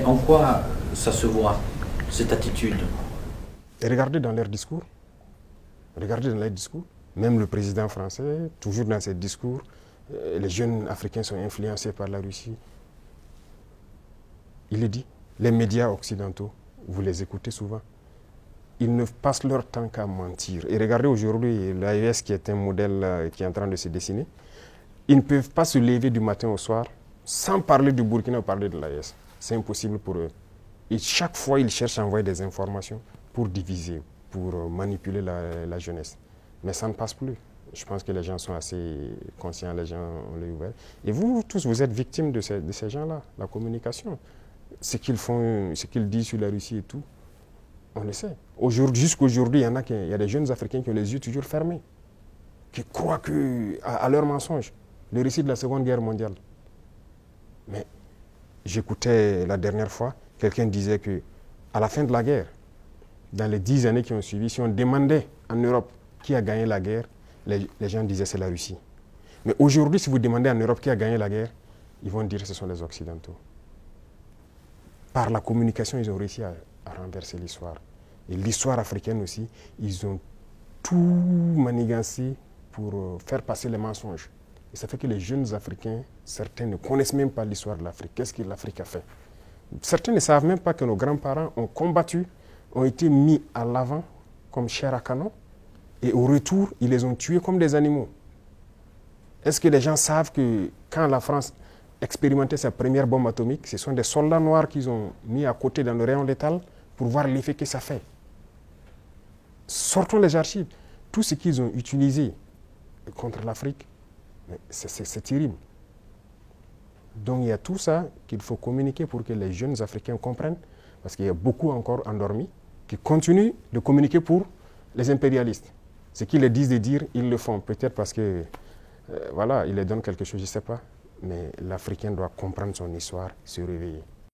en quoi ça se voit, cette attitude? Et regardez dans leurs discours. Regardez dans les discours. Même le président français, toujours dans ses discours, les jeunes africains sont influencés par la Russie. Il le dit. Les médias occidentaux, vous les écoutez souvent. Ils ne passent leur temps qu'à mentir. Et regardez aujourd'hui l'AES qui est un modèle qui est en train de se dessiner. Ils ne peuvent pas se lever du matin au soir sans parler du Burkina ou parler de l'AES. C'est impossible pour eux. Et chaque fois, ils cherchent à envoyer des informations pour diviser, pour manipuler la jeunesse. Mais ça ne passe plus. Je pense que les gens sont assez conscients, les gens ont l'œil ouvert. Et vous tous, vous êtes victimes de ces gens-là, la communication. Ce qu'ils font, ce qu'ils disent sur la Russie et tout, on le sait. Jusqu'à aujourd'hui, il y a des jeunes Africains qui ont les yeux toujours fermés, qui croient à leurs mensonges, le récit de la Seconde Guerre mondiale. Mais j'écoutais la dernière fois, quelqu'un disait qu'à la fin de la guerre, dans les 10 années qui ont suivi, si on demandait en Europe qui a gagné la guerre, les gens disaient c'est la Russie. Mais aujourd'hui, si vous demandez en Europe qui a gagné la guerre, ils vont dire que ce sont les Occidentaux. Par la communication, ils ont réussi à renverser l'histoire. Et l'histoire africaine aussi, ils ont tout manigancé pour faire passer les mensonges. Et ça fait que les jeunes Africains, certains ne connaissent même pas l'histoire de l'Afrique. Qu'est-ce que l'Afrique a fait? Certains ne savent même pas que nos grands-parents ont combattu, ont été mis à l'avant comme chair à canon. Et au retour, ils les ont tués comme des animaux. Est-ce que les gens savent que quand la France expérimentait sa première bombe atomique, ce sont des soldats noirs qu'ils ont mis à côté dans le rayon létal pour voir l'effet que ça fait? Sortons les archives. Tout ce qu'ils ont utilisé contre l'Afrique, c'est terrible. Donc il y a tout ça qu'il faut communiquer pour que les jeunes Africains comprennent, parce qu'il y a beaucoup encore endormis qui continuent de communiquer pour les impérialistes. Ce qu'ils les disent de dire, ils le font. Peut-être parce que, voilà, ils les donnent quelque chose, je ne sais pas. Mais l'Africain doit comprendre son histoire, se réveiller.